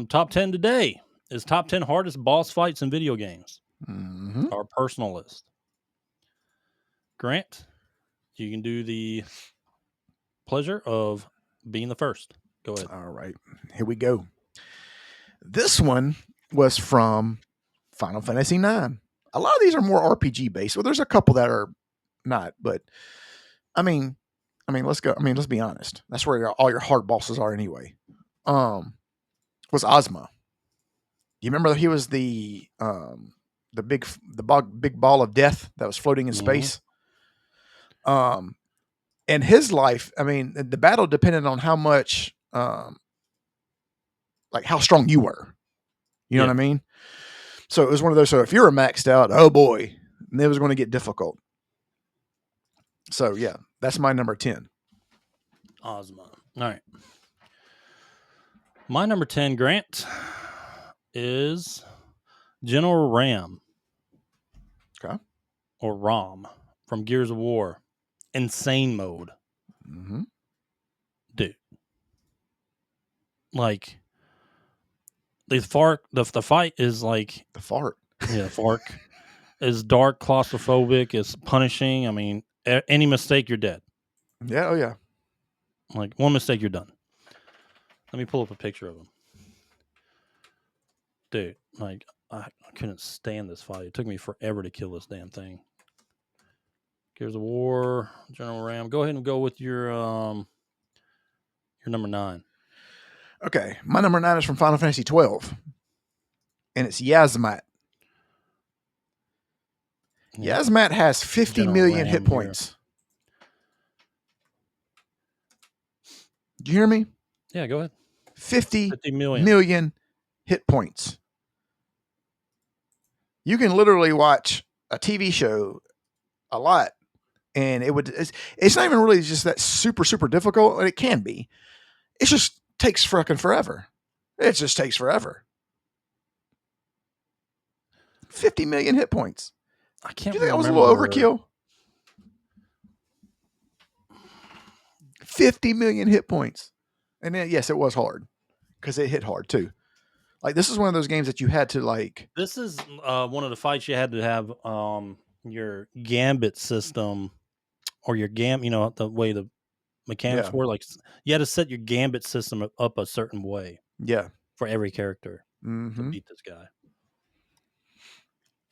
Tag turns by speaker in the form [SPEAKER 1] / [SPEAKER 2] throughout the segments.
[SPEAKER 1] top 10 today is top 10 hardest boss fights in video games.
[SPEAKER 2] Mm-hmm.
[SPEAKER 1] Our personal list. Grant, you can do the pleasure of being the first. Go ahead.
[SPEAKER 2] All right, here we go. This one was from Final Fantasy IX. A lot of these are more RPG based. Well, there's a couple that are not, but I mean, let's go. I mean, let's be honest. That's where all your hard bosses are anyway. Was 𝐿ZMA. You remember he was the big ball of death that was floating in space. And his life, I mean, the battle depended on how much, like how strong you were. You know what I mean? So it was one of those. So if you were maxed out, oh boy, it was going to get difficult. So yeah, that's my number 10.
[SPEAKER 1] 𝐿ZMA. All right. My number 10, Grant, is General Ram.
[SPEAKER 2] Okay.
[SPEAKER 1] Or ROM from Gears of War. Insane mode.
[SPEAKER 2] Mm-hmm.
[SPEAKER 1] Dude. Like, the fight is like...
[SPEAKER 2] The fart.
[SPEAKER 1] Yeah, FARC. Is dark, claustrophobic, it's punishing. I mean, any mistake, you're dead.
[SPEAKER 2] Yeah, oh yeah.
[SPEAKER 1] Like, one mistake, you're done. Let me pull up a picture of him. Dude, like, I couldn't stand this fight. It took me forever to kill this damn thing. Gears of War, General Ram. Go ahead and go with your number 9.
[SPEAKER 2] Okay, my number 9 is from Final Fantasy 12, and it's 𝐬𝐿Z'Mat.
[SPEAKER 1] Yeah.
[SPEAKER 2] 𝐬𝐿Z'Mat has 50
[SPEAKER 1] General
[SPEAKER 2] million
[SPEAKER 1] Ram
[SPEAKER 2] hit points. Do you hear me?
[SPEAKER 1] Yeah, go ahead.
[SPEAKER 2] 50
[SPEAKER 1] million.
[SPEAKER 2] million hit points. You can literally watch a TV show a lot, and it's not even really just that super difficult. It can be. It just takes fucking forever. It just takes forever. 50 million hit points.
[SPEAKER 1] I can't.
[SPEAKER 2] Do you think that was a little overkill? 50 million hit points. And then, yes, it was hard because it hit hard too. Like, this is one of those games that you had to like.
[SPEAKER 1] This is one of the fights you had to have your gambit system or your the way the mechanics were. Like, you had to set your gambit system up a certain way.
[SPEAKER 2] Yeah.
[SPEAKER 1] For every character
[SPEAKER 2] to
[SPEAKER 1] beat this guy.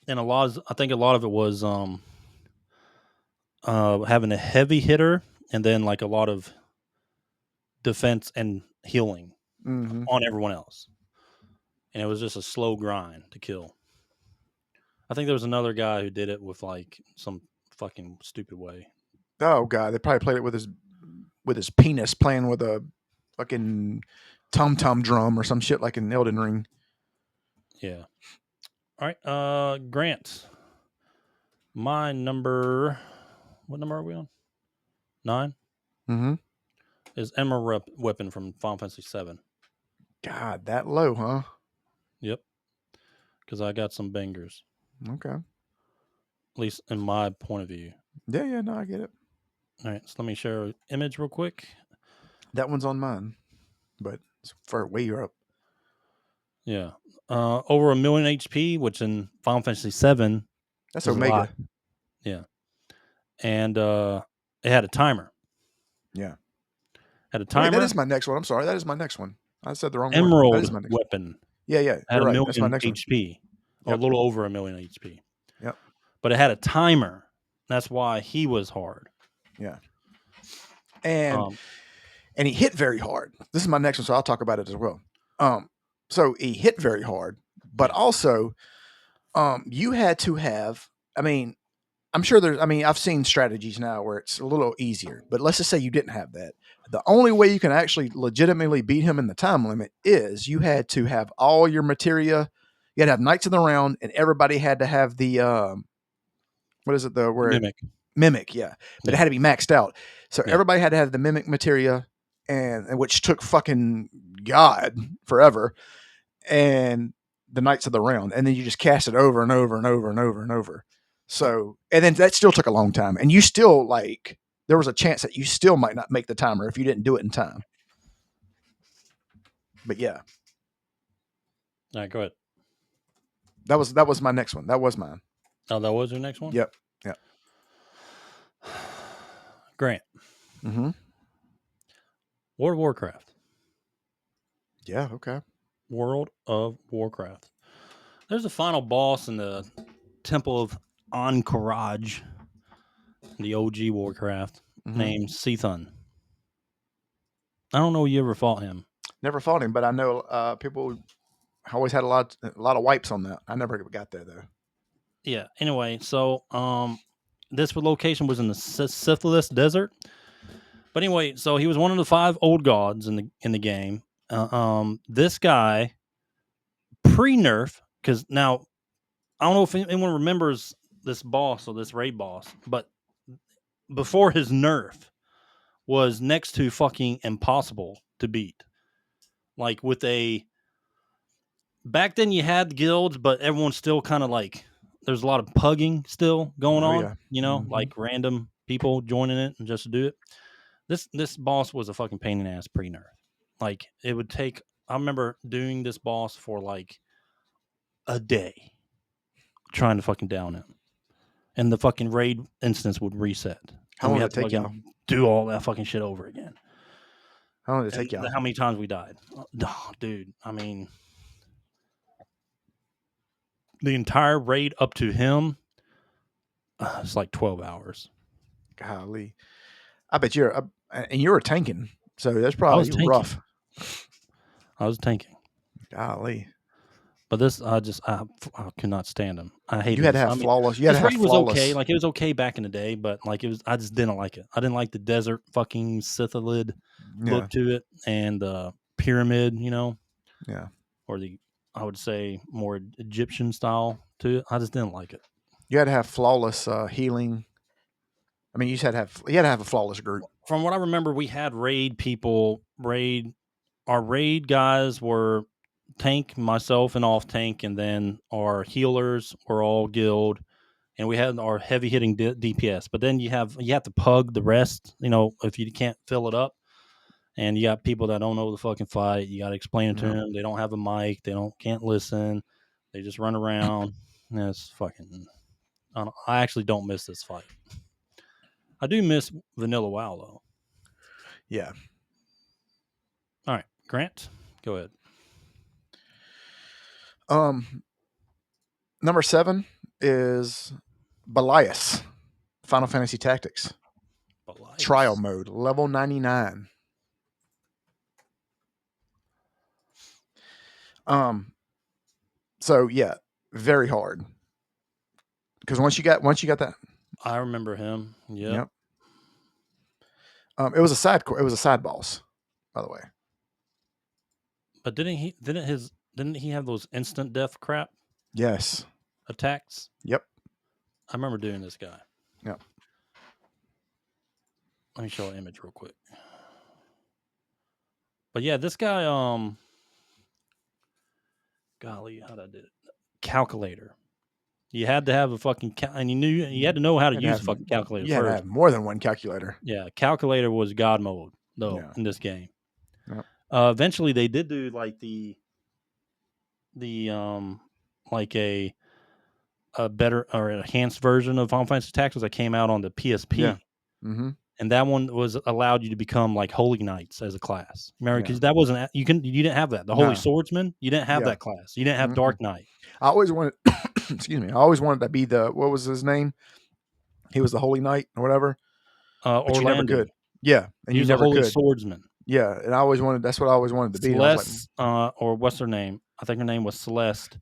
[SPEAKER 1] And I think a lot of it was having a heavy hitter and then like a lot of defense and healing on everyone else. And it was just a slow grind to kill. I think there was another guy who did it with like some fucking stupid way.
[SPEAKER 2] Oh god, they probably played it with his penis playing with a fucking tom-tom drum or some shit like in Elden Ring.
[SPEAKER 1] Yeah. All right, Grant. My number... What number are we on? 9?
[SPEAKER 2] Mm-hmm.
[SPEAKER 1] Is Emerald Weapon from Final Fantasy 7.
[SPEAKER 2] God, that low, huh?
[SPEAKER 1] Yep. Because I got some bangers.
[SPEAKER 2] Okay.
[SPEAKER 1] At least in my point of view.
[SPEAKER 2] Yeah, no, I get it.
[SPEAKER 1] All right, so let me share an image real quick.
[SPEAKER 2] That one's on mine, but it's far way up.
[SPEAKER 1] Yeah. Over 1 million HP, which in Final Fantasy 7...
[SPEAKER 2] That's Omega.
[SPEAKER 1] Yeah. And it had a timer.
[SPEAKER 2] Yeah.
[SPEAKER 1] Had a timer.
[SPEAKER 2] Wait, that is my next one. I'm sorry. That is my next one. I said the wrong
[SPEAKER 1] Emerald
[SPEAKER 2] one. That is my next
[SPEAKER 1] Weapon.
[SPEAKER 2] Yeah.
[SPEAKER 1] Had
[SPEAKER 2] You're
[SPEAKER 1] a
[SPEAKER 2] right. That's my next
[SPEAKER 1] HP.
[SPEAKER 2] One.
[SPEAKER 1] Or a little over 1 million HP.
[SPEAKER 2] Yep.
[SPEAKER 1] But it had a timer. That's why he was hard.
[SPEAKER 2] Yeah. And he hit very hard. This is my next one, so I'll talk about it as well. So he hit very hard, but also you had to have, I mean, I'm sure I've seen strategies now where it's a little easier, but let's just say you didn't have that. The only way you can actually legitimately beat him in the time limit is you had to have all your materia. You had to have Knights of the Round, and everybody had to have the, what is it? The word? Mimic, yeah. But it had to be maxed out. So everybody had to have the Mimic materia, and which took fucking God forever. And the Knights of the Round, and then you just cast it over and over and over and over and over. So, and then that still took a long time, and you still there was a chance that you still might not make the timer if you didn't do it in time. But yeah,
[SPEAKER 1] All right, go ahead.
[SPEAKER 2] That was my next one. That was mine.
[SPEAKER 1] Oh, that was your next one?
[SPEAKER 2] Yep.
[SPEAKER 1] Grant.
[SPEAKER 2] Mm-hmm.
[SPEAKER 1] World of Warcraft.
[SPEAKER 2] Yeah, okay.
[SPEAKER 1] World of Warcraft. There's a final boss in the Temple of 𝐿'Ankh, the OG Warcraft, named 𝐸𝐮𝐬𝐫𝐞. I don't know if you ever fought him.
[SPEAKER 2] Never fought him, but I know people always had a lot of wipes on that. I never got there though.
[SPEAKER 1] Yeah. Anyway, so this location was in the Syphilis Desert. But anyway, so he was one of the 5 old gods in the game. This guy pre-nerf, because now I don't know if anyone remembers this boss or this raid boss, but before his nerf was next to fucking impossible to beat. Like with back then you had guilds, but everyone's still kind of like, there's a lot of pugging still going on,
[SPEAKER 2] yeah.
[SPEAKER 1] like random people joining it and just to do it. This boss was a fucking pain in the ass pre-nerf. Like it would take, I remember doing this boss for like a day trying to fucking down him. And the fucking raid instance would reset.
[SPEAKER 2] How long did it take y'all?
[SPEAKER 1] Do all that fucking shit over again.
[SPEAKER 2] How long did it take y'all?
[SPEAKER 1] How many times we died? Oh, dude, I mean, the entire raid up to him, it's like 12 hours.
[SPEAKER 2] Golly. I bet and you were tanking, so that's probably rough.
[SPEAKER 1] I was tanking.
[SPEAKER 2] Golly.
[SPEAKER 1] But this, I could not stand him. I hated.
[SPEAKER 2] You had to have flawless. You had to have
[SPEAKER 1] flawless. Was okay. Like it was okay back in the day, but like it was, I just didn't like it. I didn't like the desert fucking Syphilid look to it, and the pyramid,
[SPEAKER 2] Yeah.
[SPEAKER 1] Or I would say more Egyptian style to it. I just didn't like it.
[SPEAKER 2] You had to have flawless healing. I mean, you had to have a flawless group.
[SPEAKER 1] From what I remember, we had raid people. Our raid guys were tank, myself, and off tank, and then our healers were all guild, and we had our heavy hitting DPS. But then you have to pug the rest. If you can't fill it up, and you got people that don't know the fucking fight, you got to explain it to them. They don't have a mic. They can't listen. They just run around. It's fucking. I actually don't miss this fight. I do miss Vanilla WoW though.
[SPEAKER 2] Yeah.
[SPEAKER 1] All right, Grant, go ahead.
[SPEAKER 2] Number 7 is Belias, Final Fantasy Tactics.
[SPEAKER 1] Belias.
[SPEAKER 2] Trial mode, level 99. So yeah, very hard. Because once you got that,
[SPEAKER 1] I remember him. Yep.
[SPEAKER 2] It was a side boss, by the way.
[SPEAKER 1] But didn't he have those instant death crap?
[SPEAKER 2] Yes.
[SPEAKER 1] Attacks?
[SPEAKER 2] Yep.
[SPEAKER 1] I remember doing this guy.
[SPEAKER 2] Yep.
[SPEAKER 1] Let me show an image real quick. But yeah, this guy, golly, how'd I do it? Calculator. You had to have a fucking and you had to know how to use a fucking calculator.
[SPEAKER 2] You had to have more than one calculator.
[SPEAKER 1] Yeah, calculator was God mode though in this game.
[SPEAKER 2] Yep.
[SPEAKER 1] Eventually, they did do like the like a better or enhanced version of Final Fantasy Tactics that came out on the PSP.
[SPEAKER 2] Yeah. Mm-hmm.
[SPEAKER 1] And that one was allowed you to become like Holy Knights as a class. Remember, because that wasn't you didn't have that. The Holy Swordsman, you didn't have that class. You didn't have Dark Knight.
[SPEAKER 2] I always wanted, excuse me, I always wanted to be what was his name? He was the Holy Knight or whatever. But
[SPEAKER 1] Orlando.
[SPEAKER 2] you never could. Yeah, and
[SPEAKER 1] you never Holy Swordsman.
[SPEAKER 2] Yeah, and that's what I always wanted to be.
[SPEAKER 1] Celeste, or what's her name? I think her name was Celeste.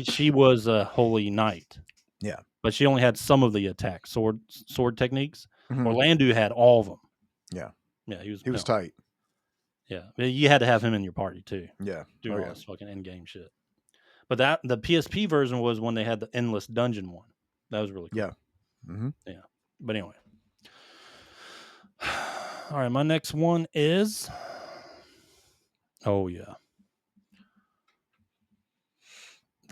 [SPEAKER 1] she was a Holy Knight.
[SPEAKER 2] Yeah,
[SPEAKER 1] but she only had some of the attack sword techniques.
[SPEAKER 2] Mm-hmm.
[SPEAKER 1] Orlando had all of them.
[SPEAKER 2] Yeah,
[SPEAKER 1] he was
[SPEAKER 2] tight.
[SPEAKER 1] Yeah, you had to have him in your party too.
[SPEAKER 2] Yeah,
[SPEAKER 1] doing all this fucking end game shit. But the PSP version was when they had the endless dungeon one. That was really cool.
[SPEAKER 2] Yeah, mm-hmm.
[SPEAKER 1] Yeah. But anyway, all right. My next one is. Oh yeah.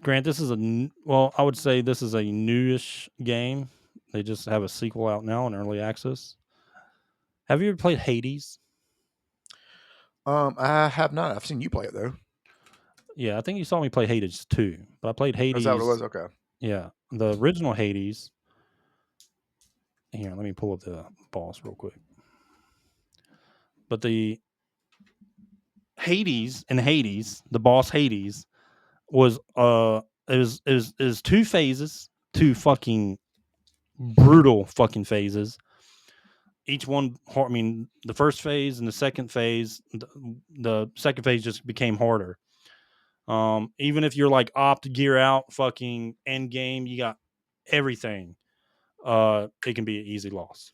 [SPEAKER 1] Grant, this is I would say this is a newish game. They just have a sequel out now in early access. Have you ever played Hades?
[SPEAKER 2] I have not. I've seen you play it though.
[SPEAKER 1] Yeah, I think you saw me play Hades too, but I played Hades.
[SPEAKER 2] Is that what it was? Okay.
[SPEAKER 1] Yeah, the original Hades. Here, let me pull up the boss real quick. But the Hades in Hades, the boss Hades, was is 2 phases, 2 fucking brutal fucking phases. Each one, I mean, the first phase and the second phase, the second phase just became harder. Even if you're like opt gear out, fucking end game, you got everything. It can be an easy loss.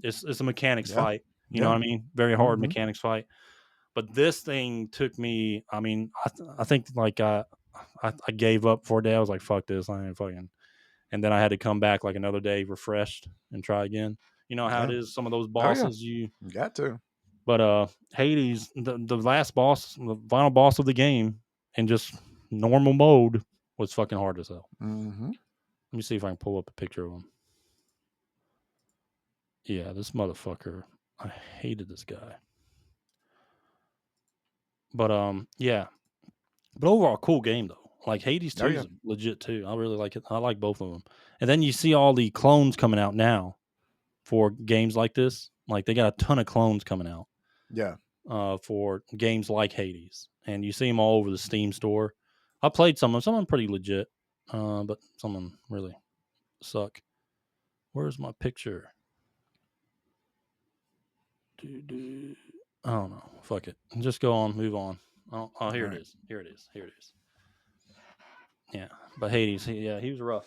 [SPEAKER 1] It's a mechanics fight. You know what I mean? Very hard mechanics fight. But this thing took me. I mean, I think like I gave up for a day. I was like, fuck this, I ain't fucking. And then I had to come back like another day refreshed and try again. You know how it is. Some of those bosses you
[SPEAKER 2] got to.
[SPEAKER 1] But Hades, the last boss, the final boss of the game, in just normal mode, was fucking hard as hell.
[SPEAKER 2] Mm-hmm.
[SPEAKER 1] Let me see if I can pull up a picture of him. Yeah, this motherfucker. I hated this guy. But yeah. But overall, cool game though. Like Hades 2 is legit too. I really like it. I like both of them. And then you see all the clones coming out now for games like this. Like they got a ton of clones coming out.
[SPEAKER 2] Yeah.
[SPEAKER 1] For games like Hades, and you see them all over the Steam store. I played some of them pretty legit, but some of them really suck. Where's my picture? I don't know. Fuck it. Just go on. Move on. Oh, here it is. Here it is. Here it is. Yeah, but Hades. He was rough.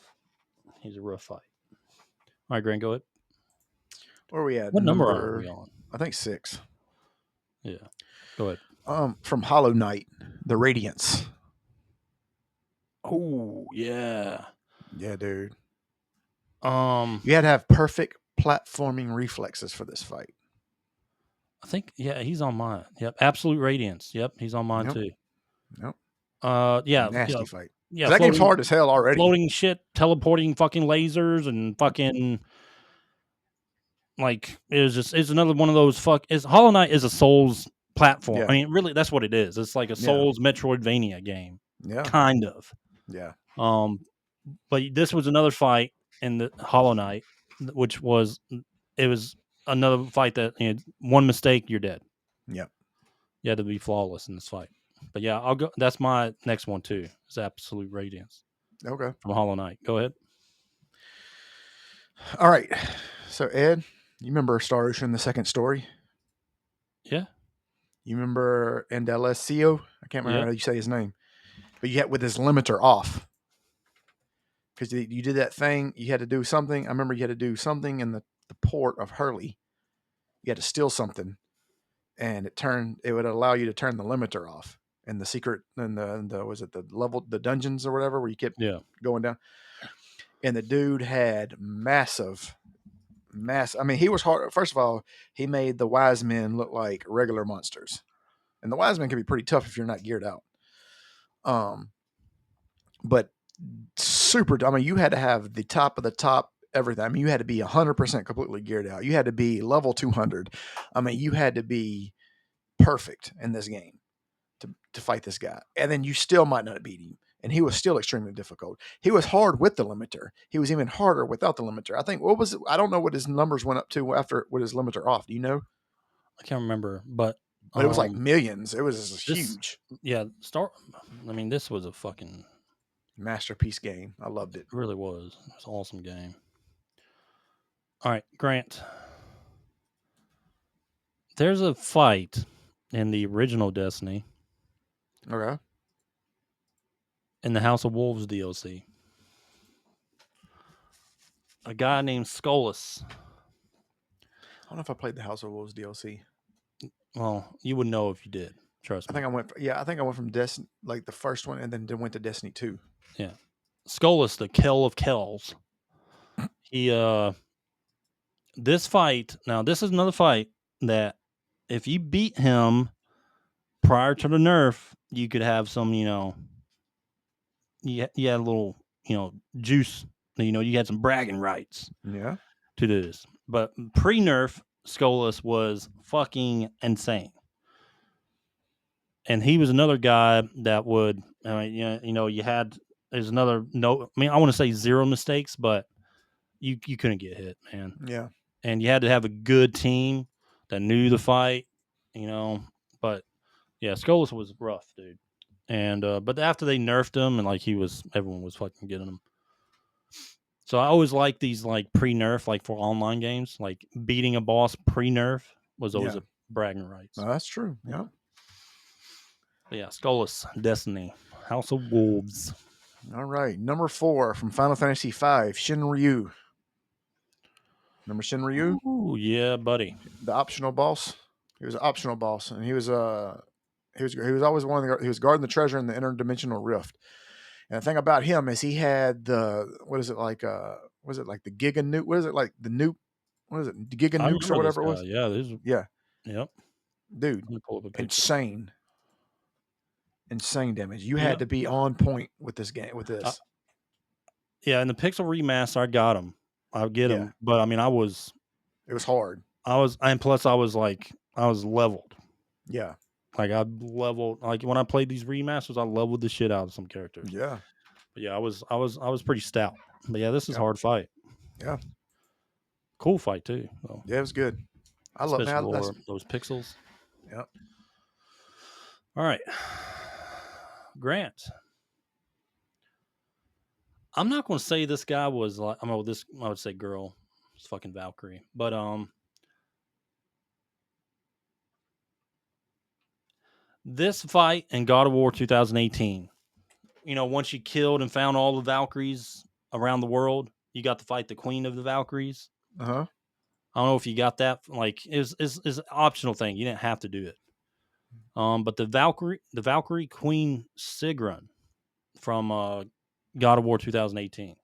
[SPEAKER 1] He's a rough fight. All right, Grant, go ahead.
[SPEAKER 2] Where are we at?
[SPEAKER 1] What number are we on?
[SPEAKER 2] I think 6.
[SPEAKER 1] Yeah, go ahead.
[SPEAKER 2] From Hollow Knight, The Radiance.
[SPEAKER 1] Oh yeah,
[SPEAKER 2] yeah, dude.
[SPEAKER 1] You
[SPEAKER 2] had to have perfect platforming reflexes for this fight.
[SPEAKER 1] I think, yeah, he's on mine. Yep, Absolute Radiance. Yep, he's on mine too.
[SPEAKER 2] Yep.
[SPEAKER 1] Yeah,
[SPEAKER 2] nasty fight.
[SPEAKER 1] Yeah,
[SPEAKER 2] that game's hard as hell already.
[SPEAKER 1] Floating shit, teleporting fucking lasers, and fucking like it's another one of those Hollow Knight is a Souls platform.
[SPEAKER 2] Yeah.
[SPEAKER 1] I mean, really, that's what it is. It's like a Souls Metroidvania game.
[SPEAKER 2] Yeah,
[SPEAKER 1] kind of.
[SPEAKER 2] Yeah.
[SPEAKER 1] But this was another fight in the Hollow Knight, which was another fight that one mistake, you're dead.
[SPEAKER 2] Yep.
[SPEAKER 1] You had to be flawless in this fight. But yeah, I'll go. That's my next one too. It's Absolute Radiance.
[SPEAKER 2] Okay.
[SPEAKER 1] From Hollow Knight. Go ahead.
[SPEAKER 2] All right. So Ed, you remember Star Ocean, the second story?
[SPEAKER 1] Yeah.
[SPEAKER 2] You remember 𝐸𝐸𝐿𝐸𝐿𝐸? I can't remember how you say his name. But you had with his limiter off. Because you did that thing, you had to do something. I remember you had to do something in the port of Hurley. You had to steal something, and it would allow you to turn the limiter off. And the secret, and the dungeons or whatever, where you kept going down. And the dude had massive. I mean, he was hard. First of all, he made the wise men look like regular monsters, and the wise men can be pretty tough if you're not geared out. But super. I mean, you had to have the top of the top everything. I mean, you had to be 100% completely geared out. You had to be level 200. I mean, you had to be perfect in this game to fight this guy, and then you still might not beat him. And he was still extremely difficult. He was hard with the limiter. He was even harder without the limiter. I think I don't know what his numbers went up to after with his limiter off. Do you know?
[SPEAKER 1] I can't remember, but
[SPEAKER 2] it was like millions. It was huge.
[SPEAKER 1] Yeah, I mean, this was a fucking
[SPEAKER 2] masterpiece game. I loved it.
[SPEAKER 1] It really was. It was an awesome game. All right, Grant. There's a fight in the original Destiny.
[SPEAKER 2] Okay.
[SPEAKER 1] In the House of Wolves DLC. A guy named 𝐃𝐨𝐧'𝐭.
[SPEAKER 2] I don't know if I played the House of Wolves DLC.
[SPEAKER 1] Well, you would know if you did. Trust me.
[SPEAKER 2] I think I went from Destiny, like the first one, and then went to Destiny 2.
[SPEAKER 1] Yeah. 𝐃𝐨𝐧'𝐭, the Kell of Kells. This fight, now this is another fight that if you beat him prior to the nerf, you could have some, you had a little, juice, you had some bragging rights.
[SPEAKER 2] Yeah.
[SPEAKER 1] To do this. But pre-nerf, 𝐃𝐨𝐧'𝐭 was fucking insane. and he was another guy that would. I mean, you know, you had there's another no. I mean, I want to say zero mistakes, but you couldn't get hit, man.
[SPEAKER 2] Yeah.
[SPEAKER 1] And you had to have a good team that knew the fight, you know. But yeah, 𝐿'S was rough, dude. And but after they nerfed him and like everyone was fucking getting him. So I always like these like pre-nerf, like for online games, like beating a boss pre-nerf was always a bragging rights.
[SPEAKER 2] Oh, that's true. Yeah.
[SPEAKER 1] But yeah, 𝐿'S Destiny, House of Wolves.
[SPEAKER 2] All right, number 4 from Final Fantasy V, Shinryu. Remember Shinryu?
[SPEAKER 1] Oh yeah, buddy.
[SPEAKER 2] The optional boss. He was an optional boss, and he was always he was guarding the treasure in the interdimensional rift. And the thing about him is he had the was it like the Giga Nuke? What is it like the nuke? What is it? The Giga
[SPEAKER 1] I
[SPEAKER 2] Nukes or
[SPEAKER 1] remember this
[SPEAKER 2] whatever it
[SPEAKER 1] guy.
[SPEAKER 2] was?
[SPEAKER 1] Yeah, this is,
[SPEAKER 2] Yeah,
[SPEAKER 1] yep.
[SPEAKER 2] dude,
[SPEAKER 1] Let me pull up a picture.
[SPEAKER 2] Insane damage. You
[SPEAKER 1] Yeah.
[SPEAKER 2] had to be on point with this game. With this,
[SPEAKER 1] yeah. In the Pixel remaster, I got him. I'll get him, but I mean,
[SPEAKER 2] it was hard.
[SPEAKER 1] And plus I was leveled.
[SPEAKER 2] Yeah,
[SPEAKER 1] Like I leveled. Like when I played these remasters, I leveled the shit out of some characters.
[SPEAKER 2] yeah,
[SPEAKER 1] But yeah, I was pretty stout. But yeah, this is a hard fight.
[SPEAKER 2] Yeah,
[SPEAKER 1] cool fight too. Though.
[SPEAKER 2] Yeah, it was good. I love
[SPEAKER 1] those pixels.
[SPEAKER 2] Yep.
[SPEAKER 1] All right, Grant. I'm not going to say this guy was like. I would say girl. It's fucking Valkyrie. But this fight in God of War 2018. You know, once you killed and found all the Valkyries around the world, you got to fight the Queen of the Valkyries.
[SPEAKER 2] Uh-huh.
[SPEAKER 1] I don't know if you got that. Like, it's an optional thing. You didn't have to do it. But the Valkyrie Queen 𝐿𝐴𝐵𝐿 from God of War 2018.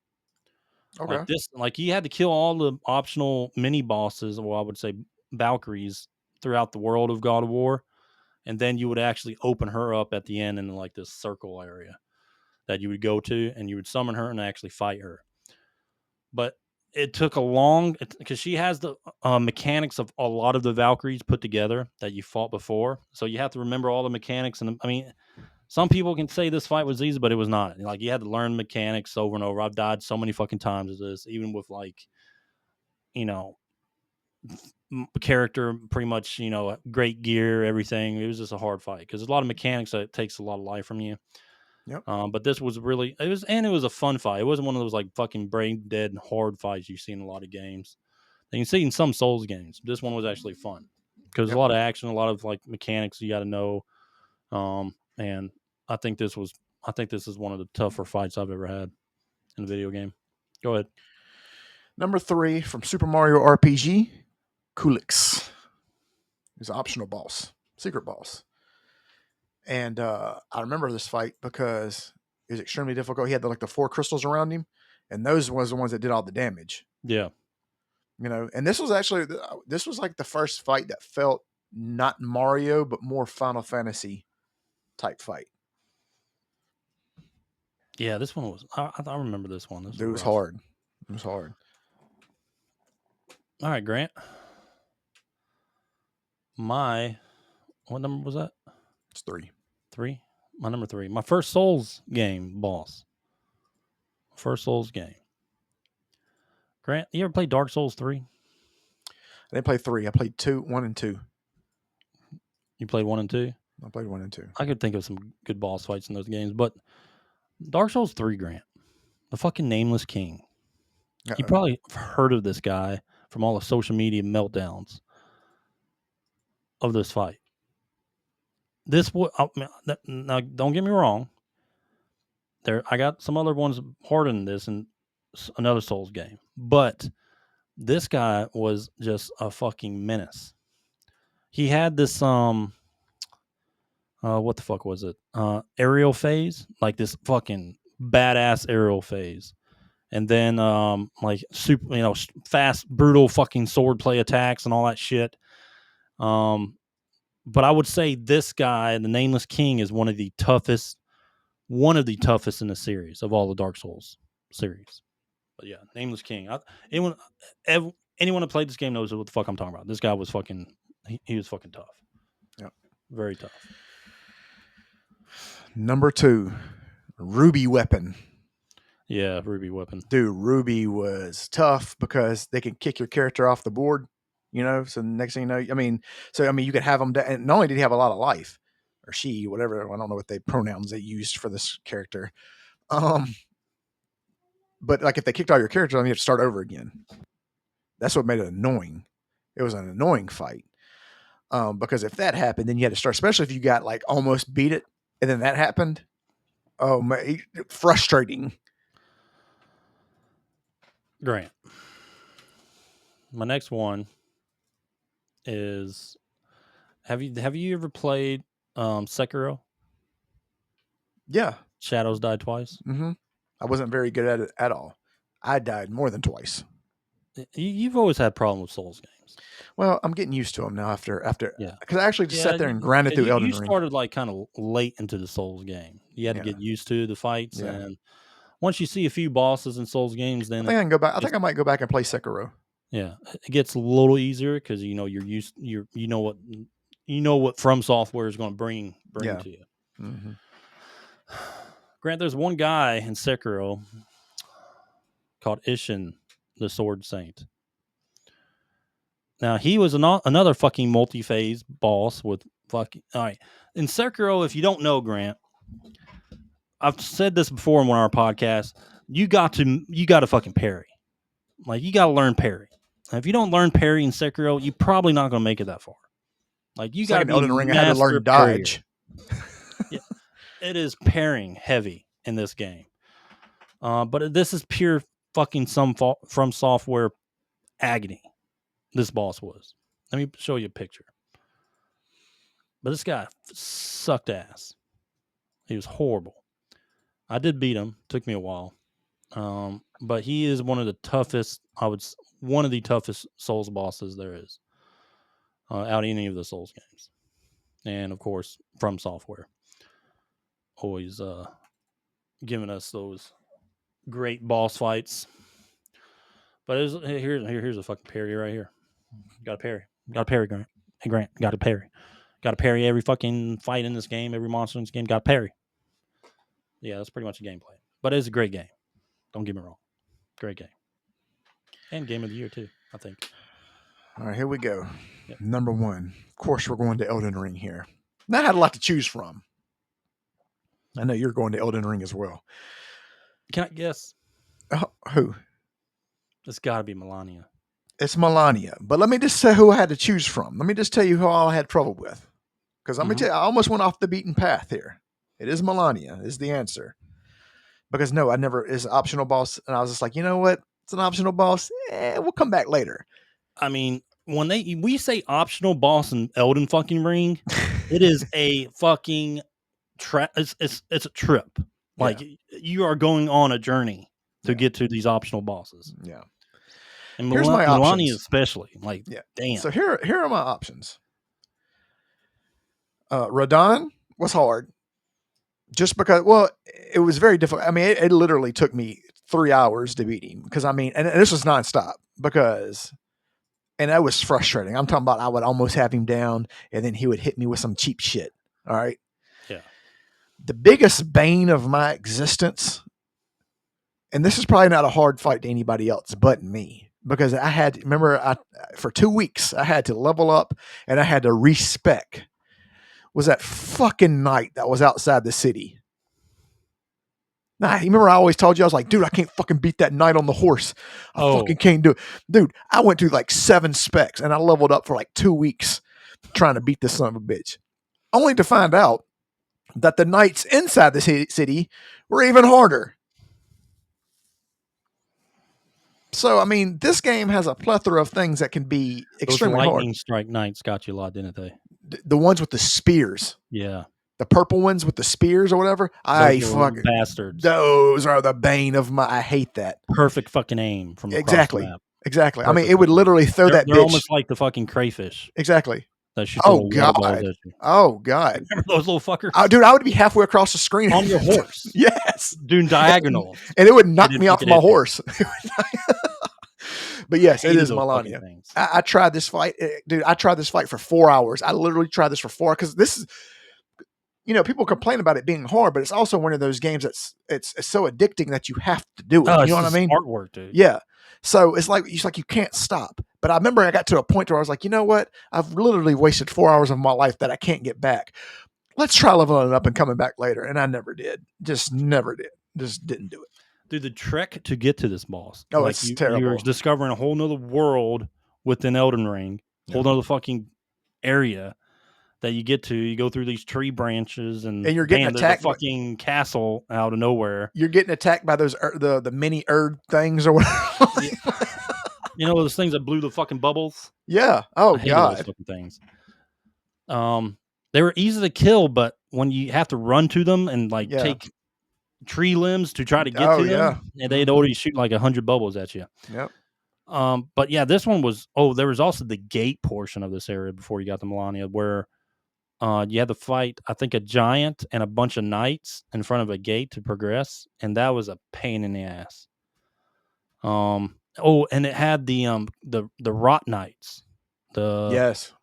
[SPEAKER 2] Okay.
[SPEAKER 1] Like you had to kill all the optional mini bosses, or I would say Valkyries, throughout the world of God of War, and then you would actually open her up at the end in like this circle area that you would go to, and you would summon her and actually fight her. But it took a long, because she has the mechanics of a lot of the Valkyries put together that you fought before. So you have to remember all the mechanics. And I mean, some people can say this fight was easy, but it was not. Like you had to learn mechanics over and over. I've died so many fucking times as this, even with like, you know, character, pretty much, you know, great gear, everything. It was just a hard fight because there's a lot of mechanics that takes a lot of life from you.
[SPEAKER 2] Yep.
[SPEAKER 1] But this was really it was a fun fight. It wasn't one of those like fucking brain dead hard fights you see in a lot of games. You can see in some Souls games. This one was actually fun because there's a lot of action, a lot of like mechanics you got to know. And I think this is one of the tougher fights I've ever had in a video game. Go ahead.
[SPEAKER 2] Number 3 from Super Mario RPG, 𝐿𝐴𝐵𝐿𝐴. He's an optional boss, secret boss. And I remember this fight because it was extremely difficult. He had the 4 crystals around him, and those was the ones that did all the damage.
[SPEAKER 1] Yeah.
[SPEAKER 2] You know, and this was like the first fight that felt not Mario, but more Final Fantasy type fight.
[SPEAKER 1] Yeah, this one was. I remember this one.
[SPEAKER 2] It was hard. It was hard.
[SPEAKER 1] All right, Grant. What number was that?
[SPEAKER 2] It's 3.
[SPEAKER 1] 3. My number 3. My first Souls game boss. First Souls game. Grant, you ever played Dark Souls 3?
[SPEAKER 2] I didn't play 3. I played 1 and 2.
[SPEAKER 1] You played 1 and 2?
[SPEAKER 2] I played 1 and 2.
[SPEAKER 1] I could think of some good boss fights in those games, but Dark Souls 3, Grant, the fucking nameless king. You probably heard of this guy from all the social media meltdowns of this fight. Now, don't get me wrong. I got some other ones harder than this in another Souls game, but this guy was just a fucking menace. He had this what the fuck was it? Aerial phase, like this fucking badass aerial phase, and then like super, you know, fast, brutal fucking swordplay attacks and all that shit. But I would say this guy, the Nameless King, is one of the toughest in the series of all the Dark Souls series. But yeah, Nameless King. Anyone that played this game knows what the fuck I'm talking about. This guy was fucking. He was fucking tough.
[SPEAKER 2] Yep.
[SPEAKER 1] Very tough.
[SPEAKER 2] Number 2, Ruby weapon.
[SPEAKER 1] Yeah, Ruby weapon.
[SPEAKER 2] Dude, Ruby was tough because they can kick your character off the board, you know. So next thing you know, you could have them, and not only did he have a lot of life, or she, whatever, I don't know what they pronouns they used for this character. But like if they kicked all your characters, you have to start over again. That's what made it annoying. It was an annoying fight. Because if that happened, then you had to start, especially if you got like almost beat it, and then that happened. Oh man, frustrating.
[SPEAKER 1] Grant. My next one is have you ever played Sekiro?
[SPEAKER 2] Yeah.
[SPEAKER 1] Shadows Die Twice.
[SPEAKER 2] Mm-hmm. I wasn't very good at it at all. I died more than twice.
[SPEAKER 1] You've always had problems with Souls games.
[SPEAKER 2] Well, I'm getting used to them now after
[SPEAKER 1] Yeah.
[SPEAKER 2] because I actually just sat there and grinded through Elden Ring.
[SPEAKER 1] You started like kind of late into the Souls game. You had to get used to the fights, and once you see a few bosses in Souls games, then
[SPEAKER 2] I think I can go back. I think I might go back and play Sekiro.
[SPEAKER 1] Yeah, it gets a little easier because you know you know what From Software is going to bring to you.
[SPEAKER 2] Mm-hmm.
[SPEAKER 1] Grant, there's one guy in Sekiro called 𝐿 the Sword Saint. Now he was another fucking multi-phase boss with fucking. All right, in Sekiro, if you don't know, Grant, I've said this before in one of our podcasts. You got to fucking parry. Like you got to learn parry. And if you don't learn parry in Sekiro, you're probably not going to make it that far. Like you got to be
[SPEAKER 2] Elden Ring. I had to learn dodge.
[SPEAKER 1] Yeah, it is parrying heavy in this game. But this is pure fucking From Software agony. This boss was. Let me show you a picture. But this guy sucked ass. He was horrible. I did beat him. Took me a while. But he is one of the toughest. One of the toughest Souls bosses there is. Out of any of the Souls games. And of course, From Software. Always giving us those great boss fights. But here's a fucking parry right here. Got a parry. Grant. Hey, Grant, got a parry. Got to parry every fucking fight in this game, every monster in this game. Got to parry. Yeah, that's pretty much the gameplay. But it's a great game. Don't get me wrong. Great game. And game of the year, too, I think.
[SPEAKER 2] All right, here we go.
[SPEAKER 1] Yep.
[SPEAKER 2] Number 1. Of course, we're going to Elden Ring here. Now, I had a lot to choose from. I know you're going to Elden Ring as well.
[SPEAKER 1] Can I guess?
[SPEAKER 2] Who?
[SPEAKER 1] It's got to be Melania.
[SPEAKER 2] It's Melania. But let me just say who I had to choose from. Let me just tell you who all I had trouble with. Because let me tell you, I almost went off the beaten path here. It is Melania is the answer. Because no, it's an optional boss. And I was just like, you know what? It's an optional boss. We'll come back later.
[SPEAKER 1] I mean, when we say optional boss in Elden fucking Ring, it is a fucking it's a trip. Like you are going on a journey to get to these optional bosses.
[SPEAKER 2] Yeah.
[SPEAKER 1] And
[SPEAKER 2] here's my
[SPEAKER 1] Melania
[SPEAKER 2] options.
[SPEAKER 1] especially. Like, damn.
[SPEAKER 2] So here are my options. Radahn was hard. Just because, well, it was very difficult. I mean, it literally took me 3 hours to beat him. Because, I mean, and this was nonstop. And that was frustrating. I'm talking about I would almost have him down, and then he would hit me with some cheap shit. All right?
[SPEAKER 1] Yeah.
[SPEAKER 2] The biggest bane of my existence, and this is probably not a hard fight to anybody else but me, because for 2 weeks, I had to level up, and I had to respec, was that fucking knight that was outside the city. Nah, you remember I always told you, I was like, dude, I can't fucking beat that knight on the horse. I fucking can't do it. Dude, I went through like 7 specs, and I leveled up for like 2 weeks trying to beat this son of a bitch. Only to find out that the knights inside the city were even harder. So, I mean, this game has a plethora of things that can be extremely hard.
[SPEAKER 1] Lightning strike knights got you a lot, didn't they?
[SPEAKER 2] The ones with the spears.
[SPEAKER 1] Yeah.
[SPEAKER 2] The purple ones with the spears or whatever. I fucking
[SPEAKER 1] bastards.
[SPEAKER 2] Those are the bane of my. I hate that.
[SPEAKER 1] Perfect fucking aim from
[SPEAKER 2] exactly.
[SPEAKER 1] The map.
[SPEAKER 2] Exactly. Perfect. I mean, it would literally throw that.
[SPEAKER 1] They're
[SPEAKER 2] bitch.
[SPEAKER 1] almost like the fucking crayfish.
[SPEAKER 2] Exactly.
[SPEAKER 1] Oh
[SPEAKER 2] god. Oh god.
[SPEAKER 1] Remember those little fuckers?
[SPEAKER 2] Dude, I would be halfway across the screen
[SPEAKER 1] on your horse.
[SPEAKER 2] Yes.
[SPEAKER 1] Doing diagonal.
[SPEAKER 2] And it would knock me off my horse. But yes, it is Melania. I tried this fight, dude. I tried this fight for 4 hours. I literally tried this for 4 because this is, people complain about it being hard, but it's also one of those games that's it's so addicting that you have to do it.
[SPEAKER 1] Oh,
[SPEAKER 2] You
[SPEAKER 1] it's
[SPEAKER 2] know what I
[SPEAKER 1] just
[SPEAKER 2] mean?
[SPEAKER 1] artwork, dude.
[SPEAKER 2] Yeah. So it's like you can't stop. But I remember I got to a point where I was like, you know what? I've literally wasted 4 hours of my life that I can't get back. Let's try leveling it up and coming back later. And I never did. Just never did. Just didn't do it.
[SPEAKER 1] Dude, the trek to get to this boss.
[SPEAKER 2] Oh,
[SPEAKER 1] like
[SPEAKER 2] it's
[SPEAKER 1] you're
[SPEAKER 2] terrible.
[SPEAKER 1] discovering a whole nother world within Elden Ring, whole nother fucking area that you get to. You go through these tree branches and
[SPEAKER 2] you're getting attacked.
[SPEAKER 1] There's a fucking castle out of nowhere.
[SPEAKER 2] You're getting attacked by those the mini erd things or whatever.
[SPEAKER 1] You know those things that blew the fucking bubbles?
[SPEAKER 2] Yeah. Oh
[SPEAKER 1] I hated
[SPEAKER 2] God.
[SPEAKER 1] those fucking things. They were easy to kill, but when you have to run to them and take tree limbs to try to get to them, and they'd already shoot like 100 bubbles at you.
[SPEAKER 2] Yep.
[SPEAKER 1] But yeah, this one was. Oh, there was also the gate portion of this area before you got to Melania, where you had to fight, I think, a giant and a bunch of knights in front of a gate to progress, and that was a pain in the ass. Oh, and it had the rot knights.
[SPEAKER 2] Yes.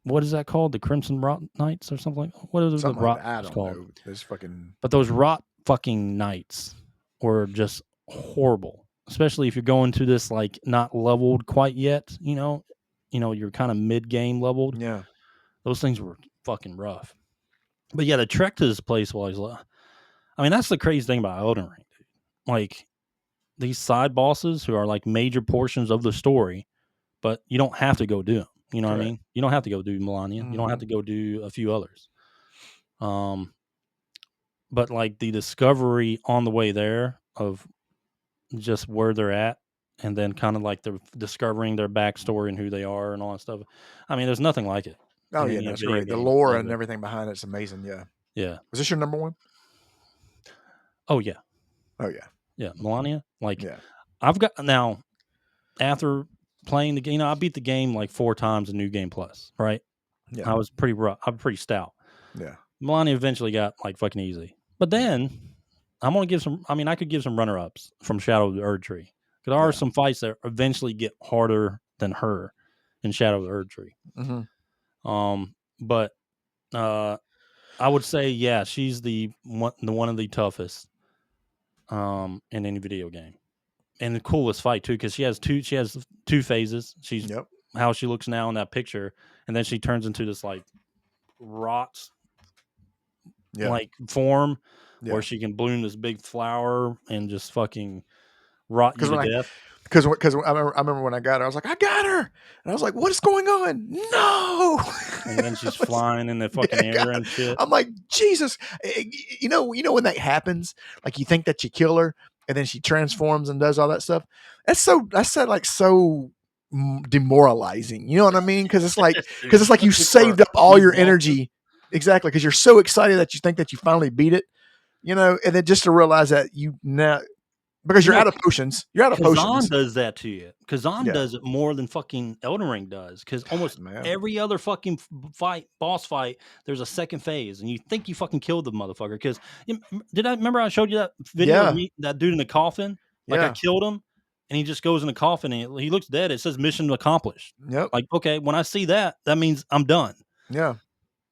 [SPEAKER 1] What is that called? The Crimson Rot Knights or something like that? What is
[SPEAKER 2] something
[SPEAKER 1] the rot
[SPEAKER 2] like that? I don't
[SPEAKER 1] called?
[SPEAKER 2] know. There's fucking.
[SPEAKER 1] But those rot fucking knights were just horrible, especially if you're going to this like not leveled quite yet. You're kind of mid game leveled.
[SPEAKER 2] Yeah.
[SPEAKER 1] Those things were fucking rough. But yeah, the trek to this place was. I mean, that's the crazy thing about Elden Ring, dude. Like these side bosses who are like major portions of the story, but you don't have to go do them. You know what I mean? You don't have to go do Melania. You don't have to go do a few others. But like the discovery on the way there of just where they're at, and then kind of like they're discovering their backstory and who they are and all that stuff. I mean, there's nothing like it.
[SPEAKER 2] Oh yeah, that's great. The lore and everything behind it's amazing. Yeah.
[SPEAKER 1] Yeah.
[SPEAKER 2] Was this your number one?
[SPEAKER 1] Oh yeah.
[SPEAKER 2] Oh yeah.
[SPEAKER 1] Yeah, Melania. Like, I've got now after playing the game. I beat the game like 4 times in New Game Plus. Right.
[SPEAKER 2] Yeah.
[SPEAKER 1] I was pretty rough. I'm pretty stout.
[SPEAKER 2] Yeah.
[SPEAKER 1] Melania eventually got like fucking easy, but then I'm gonna give some. I mean, I could give some runner ups from Shadow of the Erdtree. There are some fights that eventually get harder than her in Shadow of the Erdtree. But I would say she's the one of the toughest in any video game, and the coolest fight too, because she has two phases. She's how she looks now in that picture, and then she turns into this like rot like form where she can bloom this big flower and just fucking rot you to death.
[SPEAKER 2] Because I remember when I got her, I was like, I got her, and I was like, what is going on? No.
[SPEAKER 1] And then she's flying in the fucking air and shit.
[SPEAKER 2] I'm like, Jesus. You know when that happens, like you think that you kill her, and then she transforms and does all that stuff. That's so demoralizing. You know what I mean? Because it's like you saved up all your energy. Exactly, because you're so excited that you think that you finally beat it, and then just to realize that because you're out of potions. You're out of potions.
[SPEAKER 1] 𝐬𝐮 does that to you. 𝐬𝐮 does it more than fucking Elden Ring does. Because almost every other fucking boss fight, there's a second phase, and you think you fucking killed the motherfucker. Because remember I showed you that video of that dude in the coffin? Like I killed him, and he just goes in the coffin, and he looks dead. It says mission accomplished.
[SPEAKER 2] Yep.
[SPEAKER 1] Like, okay, when I see that means I'm done.
[SPEAKER 2] Yeah.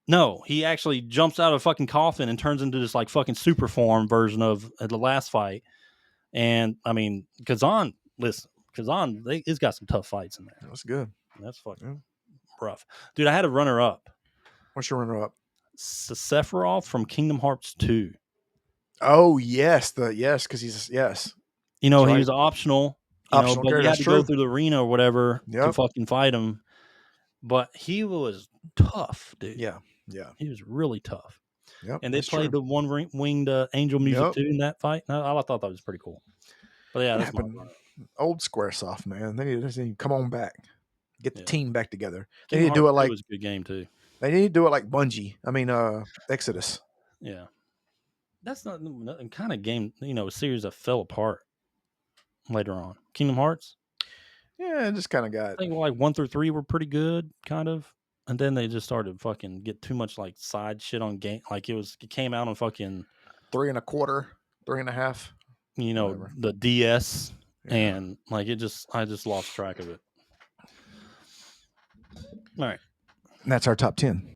[SPEAKER 1] No, he actually jumps out of a fucking coffin and turns into this like fucking super form version of the last fight. And I mean, 𝐬𝐮, he's got some tough fights in there.
[SPEAKER 2] That's good.
[SPEAKER 1] That's fucking rough. Dude, I had a runner up.
[SPEAKER 2] What's your runner up?
[SPEAKER 1] Sephiroth from Kingdom Hearts 2.
[SPEAKER 2] Oh, yes. Because he's,
[SPEAKER 1] he was optional. But you had to go through the arena or whatever to fucking fight him. But he was tough, dude.
[SPEAKER 2] Yeah. Yeah.
[SPEAKER 1] He was really tough.
[SPEAKER 2] Yep,
[SPEAKER 1] and they played the one-winged angel music too in that fight. I thought that was pretty cool. But yeah, that's my
[SPEAKER 2] old Squaresoft, man. They need to come on back, get the team back together. They
[SPEAKER 1] Kingdom
[SPEAKER 2] need to do it like
[SPEAKER 1] it was a good game too.
[SPEAKER 2] They need to do it like Bungie. I mean, Exodus.
[SPEAKER 1] Yeah, that's not kind of game. A series that fell apart later on. Kingdom Hearts.
[SPEAKER 2] Yeah, it just kind of got.
[SPEAKER 1] I think like 1 through 3 were pretty good, kind of. And then they just started fucking get too much like side shit on game. Like it came out on fucking
[SPEAKER 2] 3 1/4, 3 1/2.
[SPEAKER 1] Whatever. The DS, and like I just lost track of it. All right,
[SPEAKER 2] and that's our top 10.